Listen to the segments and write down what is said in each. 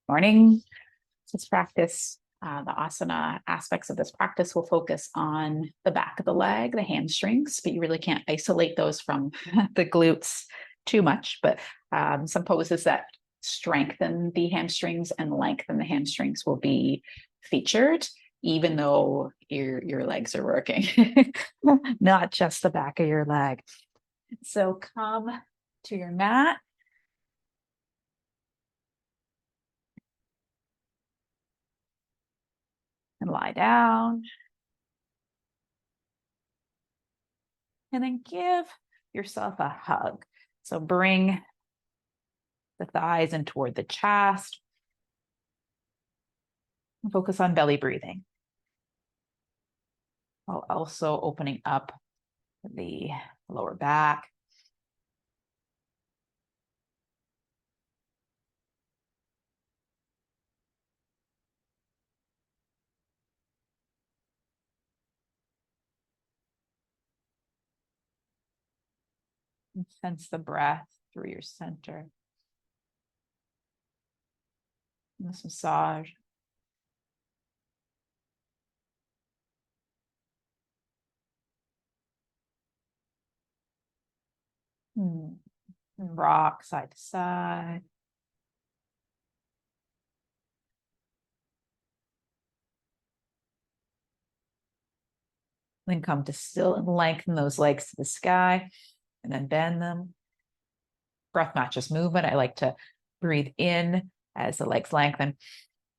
Morning. Let's practice the asana aspects of this practice. Will focus on the back of the leg, the hamstrings, but you really can't isolate those from the glutes too much. But some poses that strengthen the hamstrings and lengthen the hamstrings will be featured, even though your legs are working, not just the back of your leg. So come to your mat. And lie down. And then give yourself a hug. So bring the thighs in toward the chest. And focus on belly breathing, while also opening up the lower back. And sense the breath through your center. And this massage. And rock side to side. Then come to still and lengthen those legs to the sky, and then bend them. Breath matches movement. I like to breathe in as the legs lengthen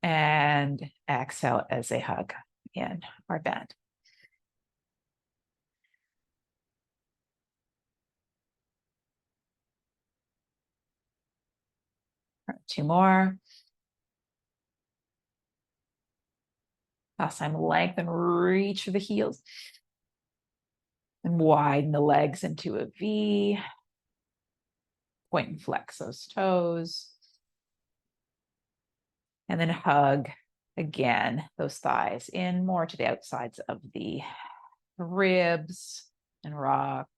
and exhale as they hug in or bend. Two more. Last time, lengthen, reach for the heels. And widen the legs into a V. Point and flex those toes. And then hug again those thighs in more to the outsides of the ribs and rock.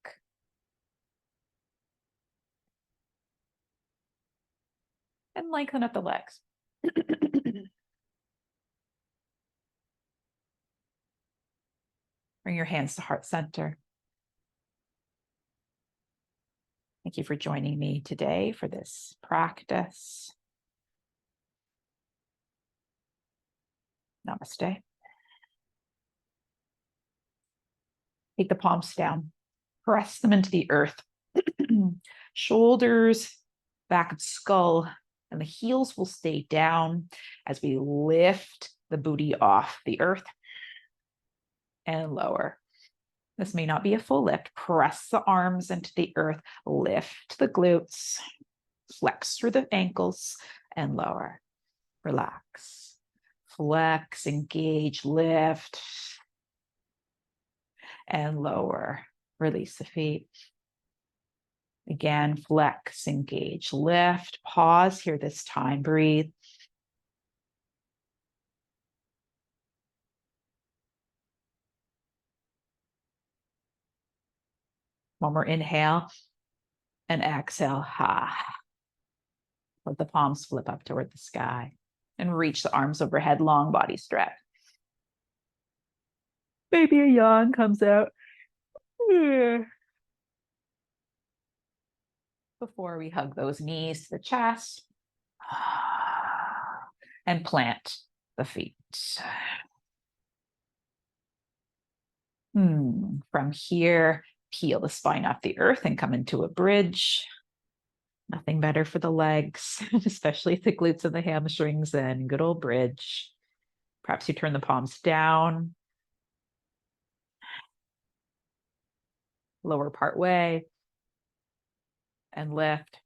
And lengthen up the legs. Bring your hands to heart center. Thank you for joining me today for this practice. Namaste. Take the palms down. Press them into the earth. Shoulders, back of skull, and the heels will stay down as we lift the booty off the earth and lower. This may not be a full lift. Press the arms into the earth, lift the glutes, flex through the ankles, and lower. Relax. Flex, engage, lift, and lower. Release the feet. Again, flex, engage, lift, pause here this time, breathe. One more inhale and exhale. Ha. Let the palms flip up toward the sky and reach the arms overhead, long body stretch. Maybe a yawn comes out. Before we hug those knees to the chest and plant the feet. From here, peel the spine off the earth and come into a bridge. Nothing better for the legs, especially the glutes and the hamstrings, than good old bridge. Perhaps you turn the palms down. Lower part way. And lift.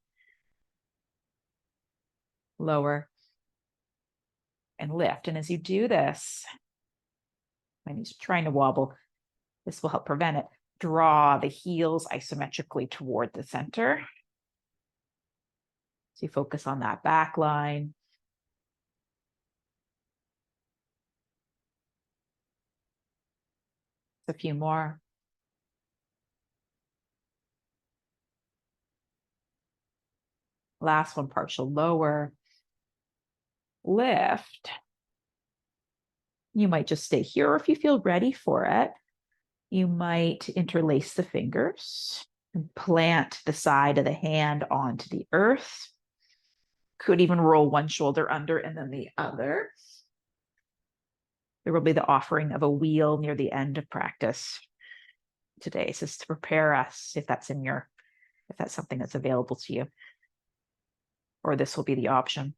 Lower. And lift. And as you do this, my knees are trying to wobble. This will help prevent it. Draw the heels isometrically toward the center. So you focus on that back line. A few more. Last one, partial lower. lift. You might just stay here, or if you feel ready for it, you might interlace the fingers and plant the side of the hand onto the earth. Could even roll one shoulder under and then the other. There will be the offering of a wheel near the end of practice today. So this is to prepare us if that's something that's available to you, or this will be the option.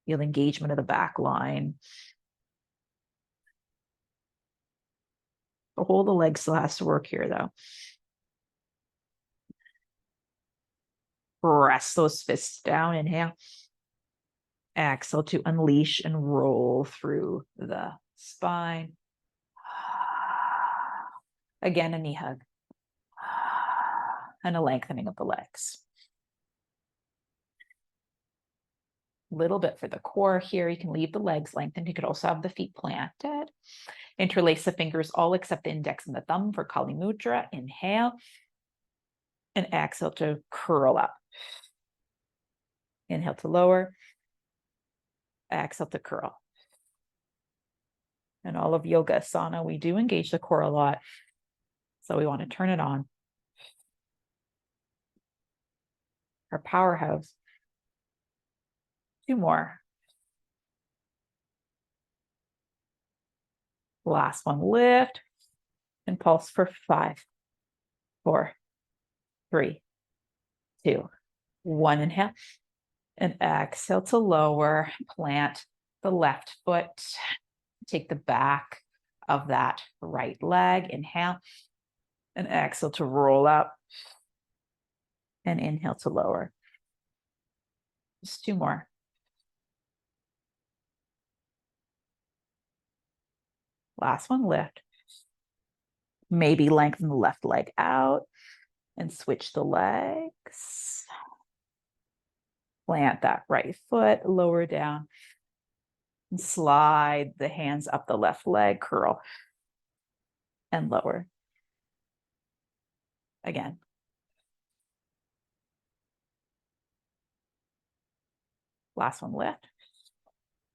Feel engagement of the back line. The whole of the leg still has to work here though. Press those fists down, inhale. Exhale to unleash and roll through the spine. Again, a knee hug. And a lengthening of the legs. A little bit for the core here. You can leave the legs lengthened. You could also have the feet planted. Interlace the fingers, all except the index and the thumb for Kali Mudra. Inhale. And exhale to curl up. Inhale to lower. Exhale to curl. And all of yoga asana, we do engage the core a lot. So we want to turn it on. Our powerhouse. 2 more. Last one, lift and pulse for 5, 4, 3, 2, 1. Inhale and exhale to lower. Plant the left foot. Take the back of that right leg. Inhale and exhale to roll up. And inhale to lower. Just 2 more. Last one, lift. Maybe lengthen the left leg out and switch the legs. Plant that right foot, lower down. And slide the hands up the left leg, curl. And lower. Again. Last one, lift.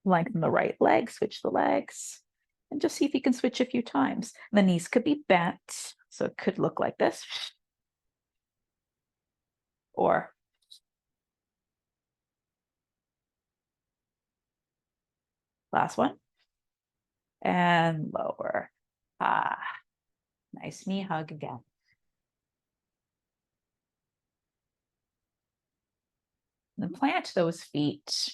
Lengthen the right leg, switch the legs. And just see if you can switch a few times. The knees could be bent, so it could look like this. Or last one. And lower. Nice knee hug again. And then plant those feet.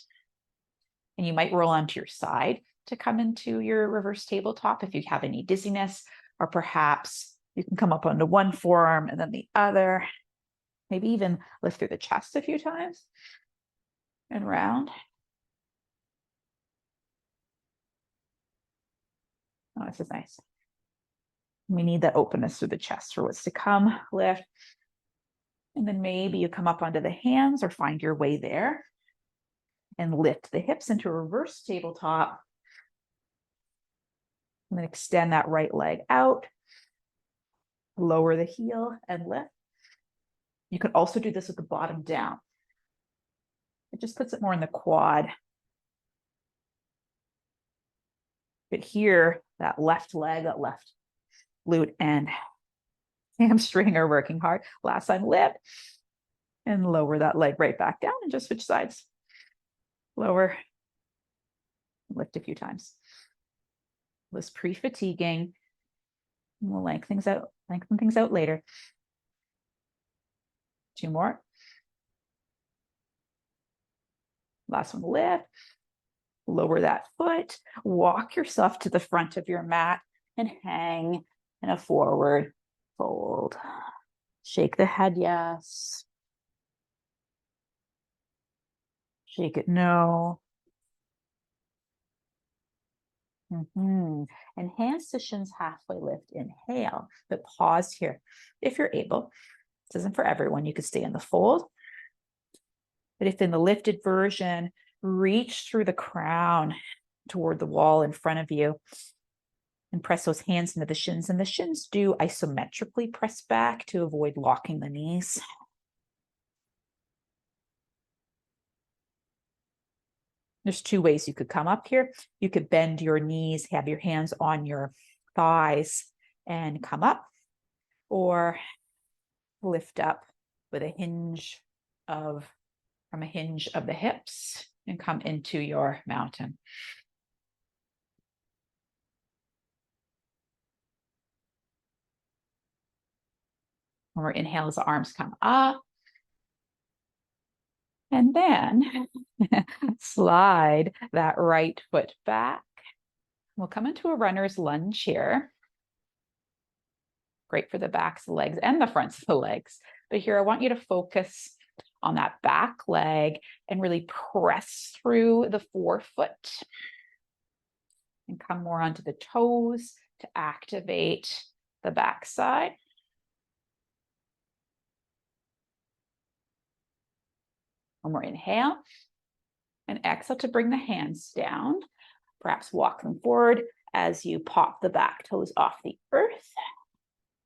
And you might roll onto your side to come into your reverse tabletop if you have any dizziness, or perhaps you can come up onto one forearm and then the other. Maybe even lift through the chest a few times and round. Oh, this is nice. We need that openness through the chest for what's to come. Lift. And then maybe you come up onto the hands or find your way there and lift the hips into a reverse tabletop. And then extend that right leg out. Lower the heel and lift. You could also do this with the bottom down. It just puts it more in the quad. But here, that left leg, that left glute and hamstring are working hard. Last time, lift and lower that leg right back down and just switch sides. Lower, lift a few times. Was pre-fatiguing. We'll lengthen things out later. 2 more. Last one, lift. Lower that foot. Walk yourself to the front of your mat and hang in a forward fold. Shake the head, yes. Shake it, no. And hands to shins, halfway lift, inhale, but pause here if you're able. This isn't for everyone. You could stay in the fold. But if in the lifted version, reach through the crown toward the wall in front of you and press those hands into the shins. And the shins do isometrically press back to avoid locking the knees. There's two ways you could come up here. You could bend your knees, have your hands on your thighs and come up, or lift up with a hinge from a hinge of the hips and come into your mountain. When we're inhale, as the arms come up. And then slide that right foot back. We'll come into a runner's lunge here. Great for the backs, the legs, and the fronts of the legs. But here, I want you to focus on that back leg and really press through the forefoot and come more onto the toes to activate the backside. One more inhale and exhale to bring the hands down. Perhaps walk them forward as you pop the back toes off the earth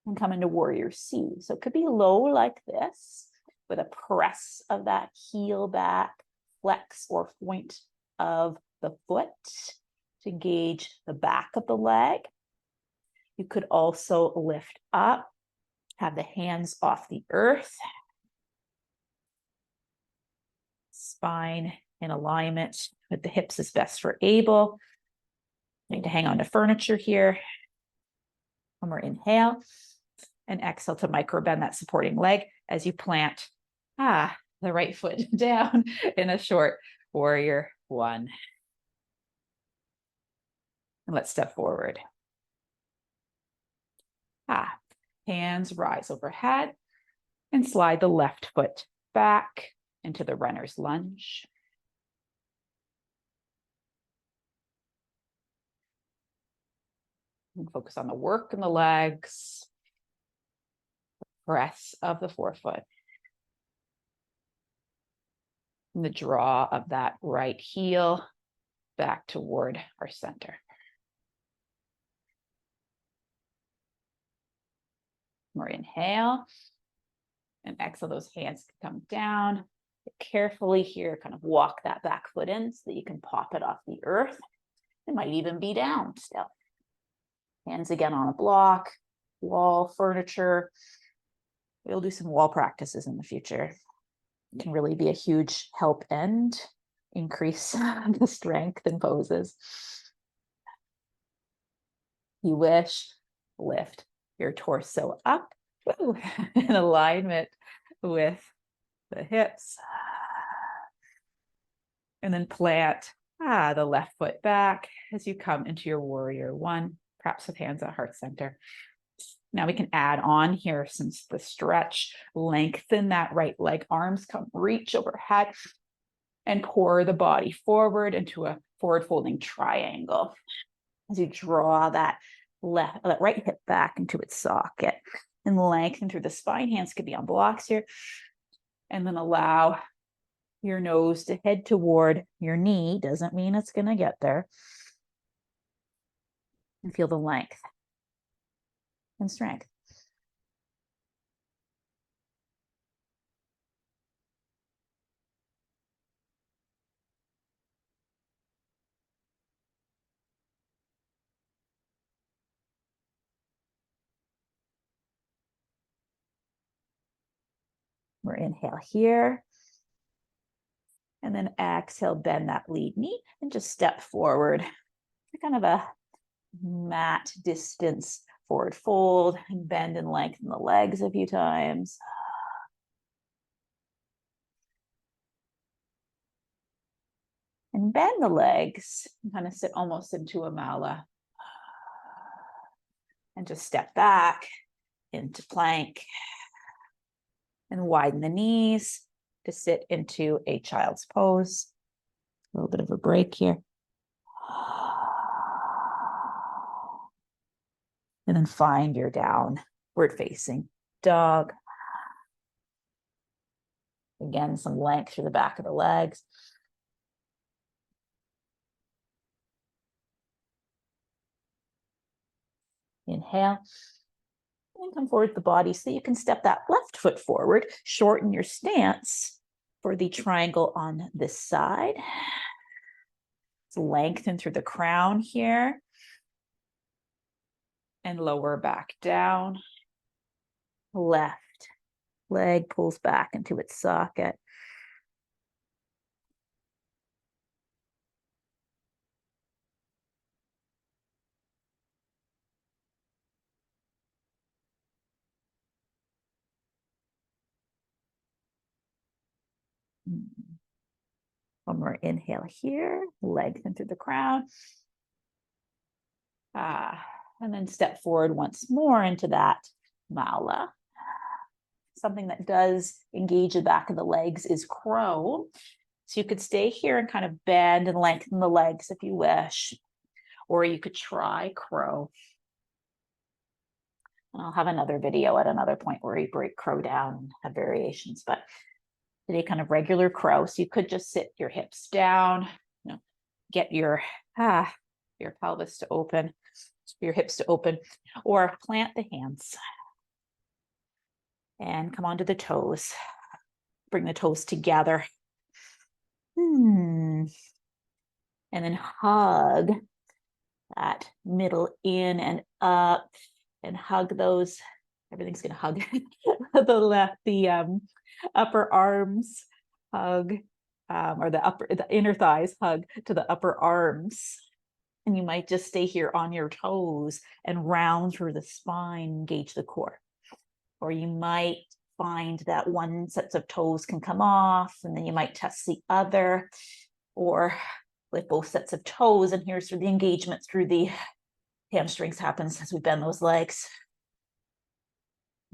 and come into warrior C. So it could be low like this with a press of that heel back, flex or point of the foot to engage the back of the leg. You could also lift up, have the hands off the earth, spine in alignment with the hips as best we're able. Need to hang on to furniture here. One more inhale and exhale to micro bend that supporting leg as you plant the right foot down in a short warrior one. And let's step forward. Hands rise overhead and slide the left foot back into the runner's lunge. And focus on the work in the legs, the press of the forefoot, and the draw of that right heel back toward our center. More inhale and exhale, those hands can come down. Carefully here, kind of walk that back foot in so that you can pop it off the earth. It might even be down still. Hands again on a block, wall, furniture. We'll do some wall practices in the future. It can really be a huge help and increase the strength in poses. You wish, lift your torso up in alignment with the hips. And then plant the left foot back as you come into your warrior one, perhaps with hands at heart center. Now we can add on here since the stretch, lengthen that right leg, arms come reach overhead and pour the body forward into a forward folding triangle. As you draw that right hip back into its socket and lengthen through the spine. Hands could be on blocks here. And then allow your nose to head toward your knee. Doesn't mean it's going to get there. And feel the length and strength. We're inhale here. And then exhale, bend that lead knee and just step forward. Kind of a mat distance forward fold and bend and lengthen the legs a few times. And bend the legs and kind of sit almost into a mala. And just step back into plank. And widen the knees to sit into a child's pose. A little bit of a break here. And then find your downward facing dog. Again, some length through the back of the legs. Inhale. And come forward with the body so you can step that left foot forward. Shorten your stance for the triangle on this side. Let's lengthen through the crown here. And lower back down. Left leg pulls back into its socket. One more inhale here, lengthen through the crown. And then step forward once more into that mala. Something that does engage the back of the legs is crow. So you could stay here and kind of bend and lengthen the legs if you wish, or you could try crow. And I'll have another video at another point where you break crow down and have variations, but today kind of regular crow. So you could just sit your hips down, get your pelvis to open, your hips to open, or plant the hands and come onto the toes. Bring the toes together. And then hug that middle in and up, and hug those. Everything's gonna hug the upper arms, hug, or the inner thighs, hug to the upper arms. And you might just stay here on your toes and round through the spine, engage the core. Or you might find that one set of toes can come off, and then you might test the other, or with both sets of toes. And here's where the engagement through the hamstrings happens as we bend those legs.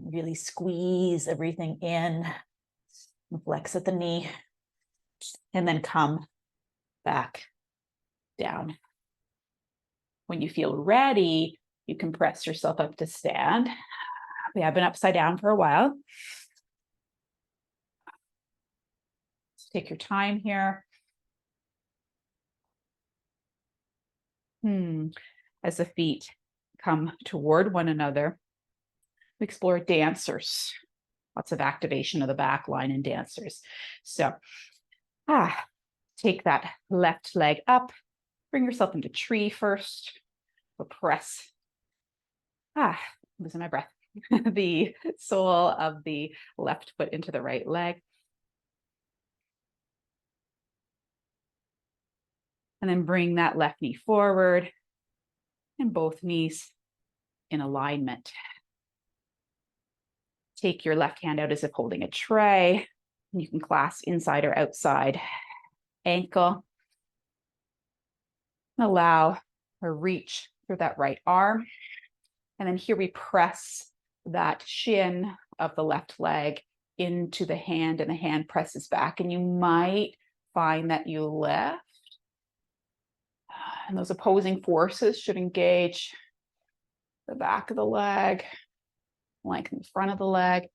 Really squeeze everything in, flex at the knee, and then come back down. When you feel ready, you can press yourself up to stand. We have been upside down for a while. So take your time here. As the feet come toward one another, we explore dancers. Lots of activation of the back line in dancers. So take that left leg up, bring yourself into tree first. We'll press, losing my breath, the sole of the left foot into the right leg. And then bring that left knee forward and both knees in alignment. Take your left hand out as if holding a tray. You can clasp inside or outside ankle. Allow a reach through that right arm. And then here we press that shin of the left leg into the hand, and the hand presses back. And you might find that you lift. And those opposing forces should engage the back of the leg, lengthen the front of the leg.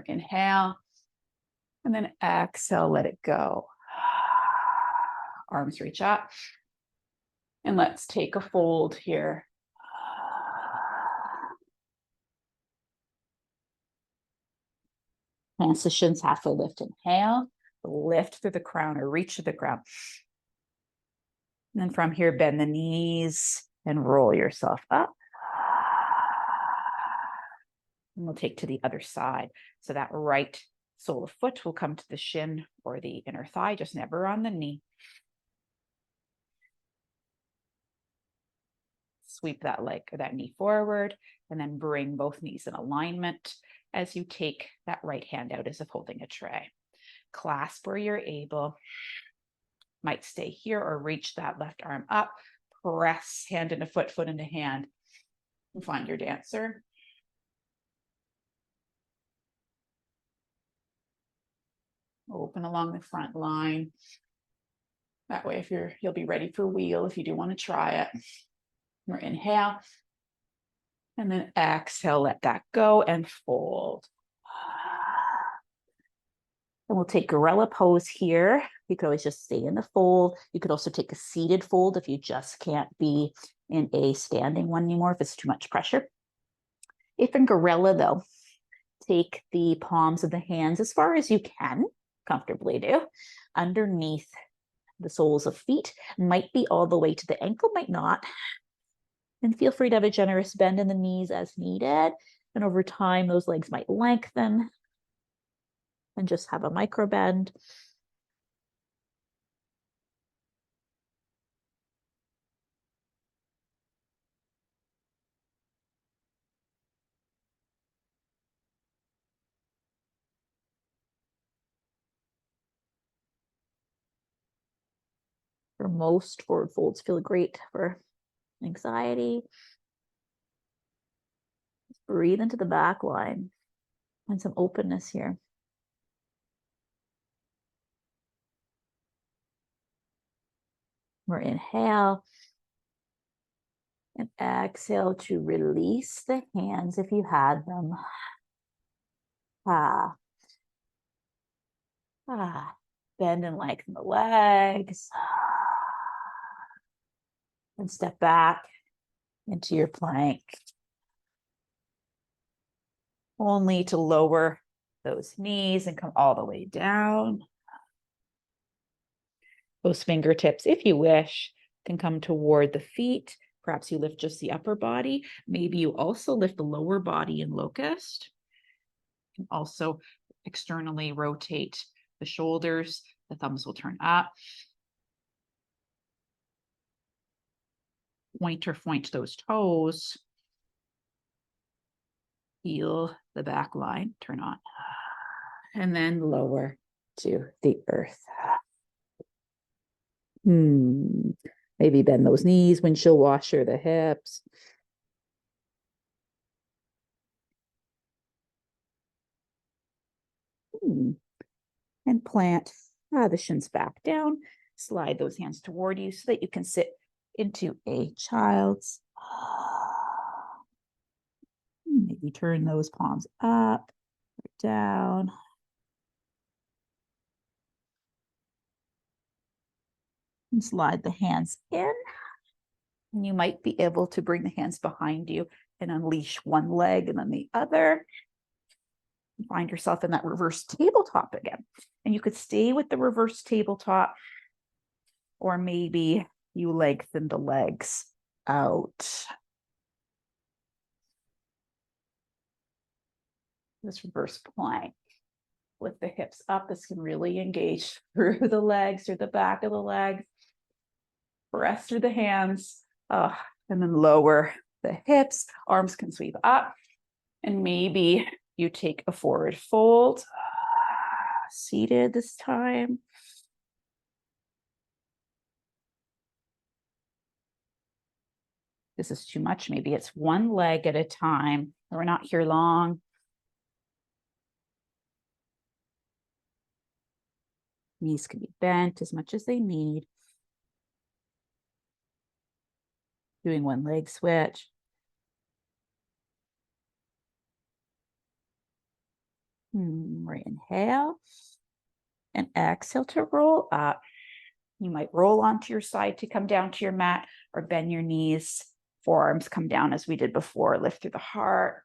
Inhale, and then exhale, let it go. Arms reach up. And let's take a fold here. Hands to shins, halfway lift, inhale, lift through the crown or reach to the ground. And then from here, bend the knees and roll yourself up. And we'll take to the other side. So that right sole of foot will come to the shin or the inner thigh, just never on the knee. Sweep that leg or that knee forward, and then bring both knees in alignment as you take that right hand out as if holding a tray. Clasp where you're able. Might stay here or reach that left arm up. Press hand into foot, foot into hand. And find your dancer. Open along the front line. That way, if you'll be ready for wheel if you do want to try it. Or inhale. And then exhale, let that go and fold. And we'll take gorilla pose here. You could always just stay in the fold. You could also take a seated fold if you just can't be in a standing one anymore, if it's too much pressure. If in gorilla though, take the palms of the hands as far as you can comfortably do underneath the soles of feet. Might be all the way to the ankle, might not. And feel free to have a generous bend in the knees as needed. And over time, those legs might lengthen and just have a micro bend. For most forward folds feel great for anxiety. Just breathe into the back line and some openness here. We're inhale and exhale to release the hands if you had them. Ah. Ah. Bend and lengthen the legs. And step back into your plank. Only to lower those knees and come all the way down. Those fingertips, if you wish, can come toward the feet. Perhaps you lift just the upper body. Maybe you also lift the lower body in locust. You can also externally rotate the shoulders. The thumbs will turn up. Point those toes. Feel the back line turn on. And then lower to the earth. Maybe bend those knees, windshield washer the hips. And plant the shins back down. Slide those hands toward you so that you can sit into a child's. Maybe turn those palms up or down. And slide the hands in. And you might be able to bring the hands behind you and unleash one leg and then the other. And find yourself in that reverse tabletop again. And you could stay with the reverse tabletop, or maybe you lengthen the legs out. This reverse plank with the hips up. This can really engage through the legs, through the back of the legs. Press through the hands, and then lower the hips. Arms can sweep up, and maybe you take a forward fold, seated this time. This is too much. Maybe it's one leg at a time. We're not here long. Knees can be bent as much as they need. Doing one leg switch. Inhale and exhale to roll up. You might roll onto your side to come down to your mat, or bend your knees. Forearms come down as we did before. Lift through the heart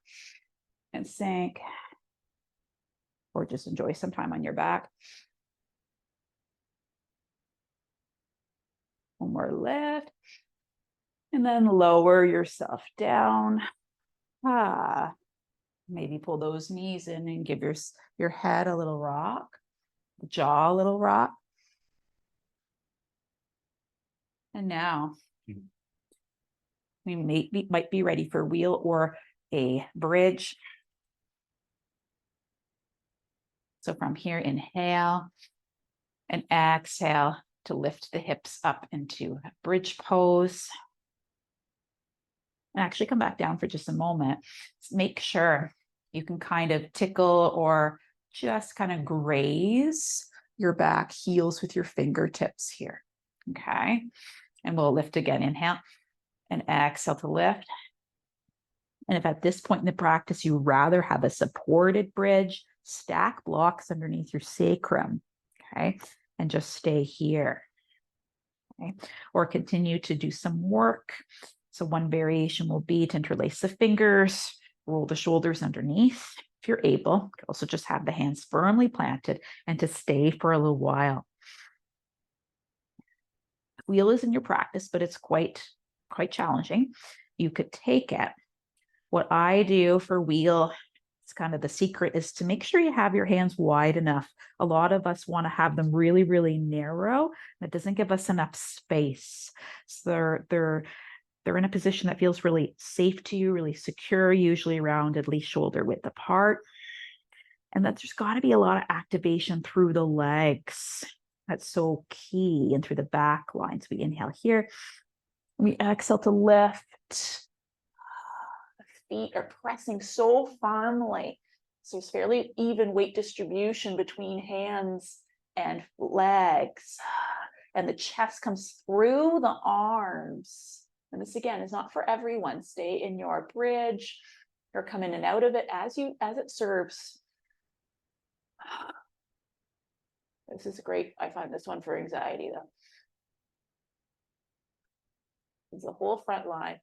and sink. Or just enjoy some time on your back. One more lift. And then lower yourself down. Maybe pull those knees in and give your head a little rock, jaw a little rock. And now we might be ready for wheel or a bridge. So from here, inhale and exhale to lift the hips up into bridge pose. And actually come back down for just a moment. Make sure you can kind of tickle or just kind of graze your back heels with your fingertips here. Okay. And we'll lift again. Inhale and exhale to lift. And if at this point in the practice, you rather have a supported bridge, stack blocks underneath your sacrum. Okay. And just stay here. Okay. Or continue to do some work. So one variation will be to interlace the fingers, roll the shoulders underneath. if you're able. You can also just have the hands firmly planted and to stay for a little while. Wheel is in your practice, but it's quite challenging. You could take it. What I do for wheel, it's kind of the secret, is to make sure you have your hands wide enough. A lot of us want to have them really, really narrow. That doesn't give us enough space. So they're in a position that feels really safe to you, really secure, usually around at least shoulder width apart. And that there's got to be a lot of activation through the legs. That's so key, and through the back line. So we inhale here. We exhale to lift. The feet are pressing so firmly. So there's fairly even weight distribution between hands and legs. And the chest comes through the arms. And this, again, is not for everyone. Stay in your bridge or come in and out of it as it serves. This is great. I find this one for anxiety, though. It's the whole front line.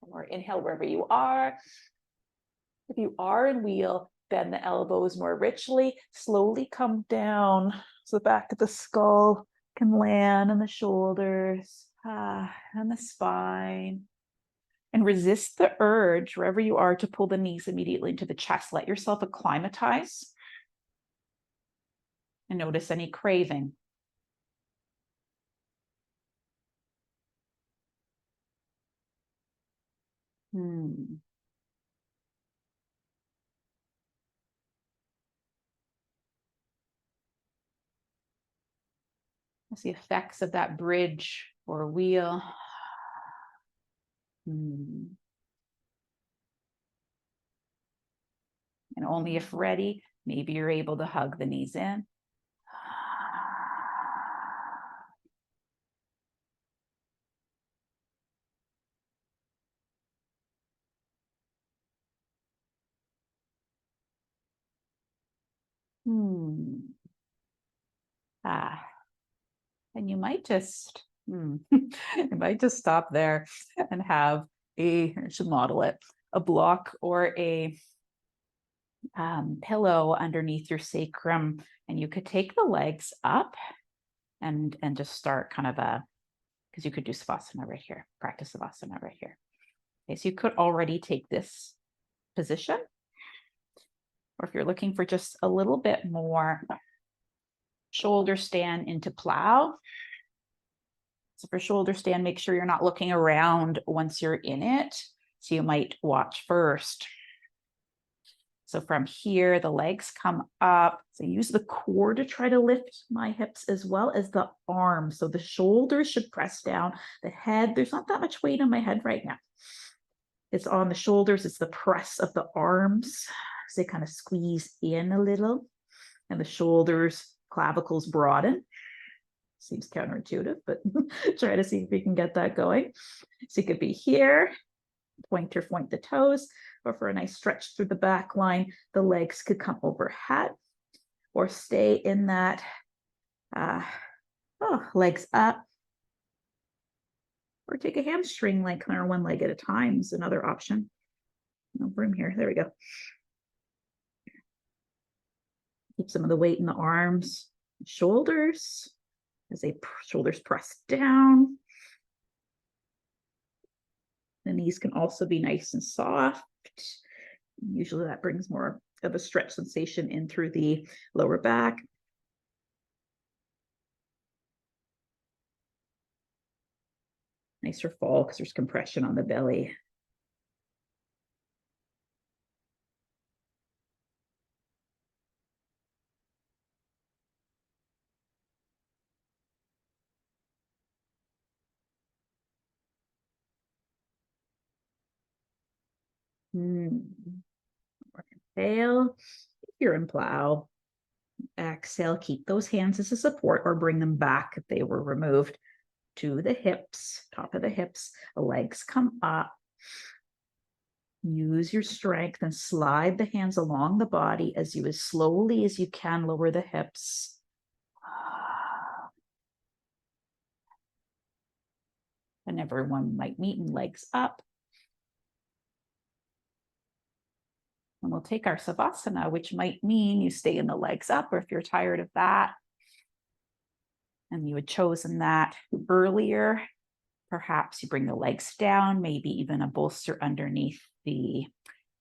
Or inhale wherever you are. If you are in wheel, bend the elbows more richly. Slowly come down so the back of the skull can land on the shoulders and the spine. And resist the urge wherever you are to pull the knees immediately into the chest. Let yourself acclimatize and notice any craving. That's the effects of that bridge or wheel. And only if ready, maybe you're able to hug the knees in. And you might just, stop there and have I should model it, a block or a pillow underneath your sacrum, and you could take the legs up and just start kind of because you could do savasana right here, practice savasana right here. Okay, so you could already take this position, or if you're looking for just a little bit more, shoulder stand into plow. So for shoulder stand, make sure you're not looking around once you're in it. So you might watch first. So from here, the legs come up. So use the core to try to lift my hips as well as the arms. So the shoulders should press down. The head, there's not that much weight on my head right now. It's on the shoulders. It's the press of the arms. So they kind of squeeze in a little. And the shoulders, clavicles broaden. Seems counterintuitive, but try to see if you can get that going. So you could be here, point the toes, or for a nice stretch through the back line, the legs could come overhead or stay in that legs up, or take a hamstring lengthener one leg at a time is another option. No room here. There we go. Keep some of the weight in the arms, shoulders, as they shoulders press down. The knees can also be nice and soft. Usually that brings more of a stretch sensation in through the lower back. Nicer fall because there's compression on the belly. Inhale, if you're in plow. Exhale, keep those hands as a support or bring them back if they were removed to the hips, top of the hips. The legs come up. Use your strength and slide the hands along the body as slowly as you can lower the hips. And everyone might meet and legs up. And we'll take our Savasana, which might mean you stay in the legs up, or if you're tired of that, and you had chosen that earlier, perhaps you bring the legs down, maybe even a bolster underneath the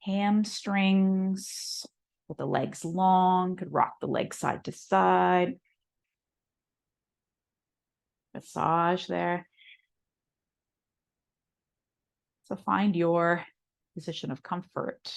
hamstrings with the legs long, could rock the legs side to side. Massage there. So find your position of comfort.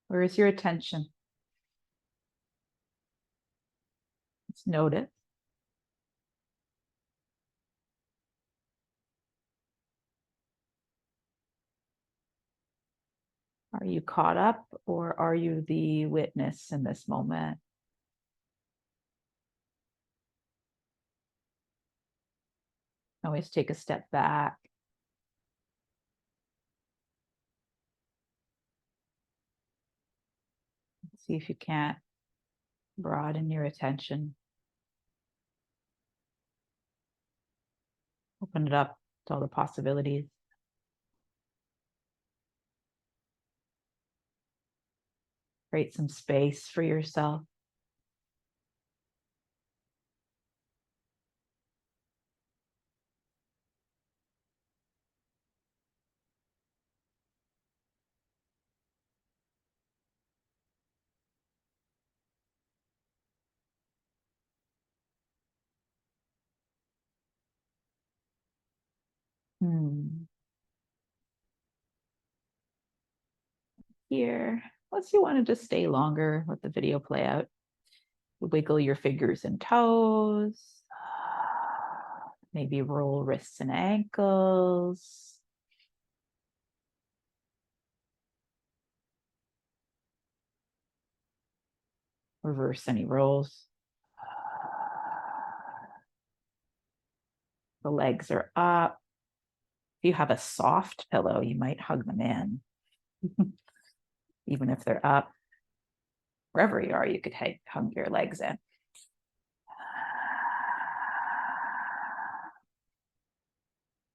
Where is your attention? Let's notice. Are you caught up, or are you the witness in this moment? Always take a step back. See if you can't broaden your attention. Open it up to all the possibilities. Create some space for yourself. Here, unless you want to just stay longer, let the video play out. Wiggle your fingers and toes. Maybe roll wrists and ankles. Reverse any rolls. The legs are up. If you have a soft pillow, you might hug them in. Even if they're up. Wherever you are, you could hug your legs in.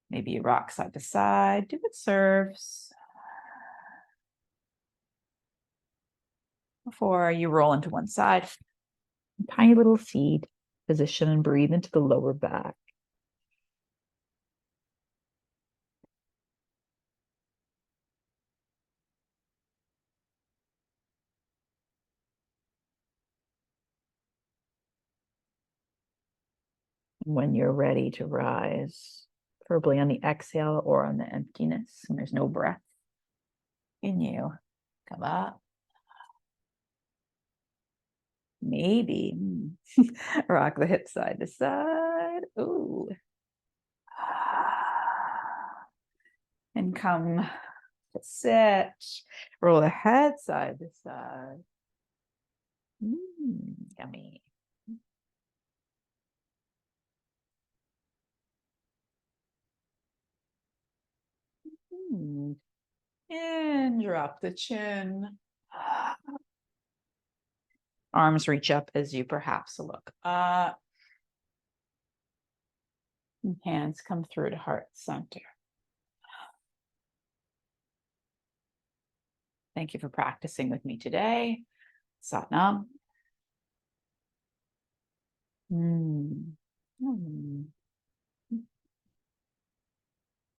Maybe you rock side to side, do what serves. Before you roll into one side, tiny little seed position and breathe into the lower back. When you're ready to rise, preferably on the exhale or on the emptiness, when there's no breath in you, come up. Maybe rock the hips side to side. Ooh. And come to sit. Roll the head side to side. Yummy. And drop the chin. Arms reach up as you perhaps look up. And hands come through to heart center. Thank you for practicing with me today. Satnam.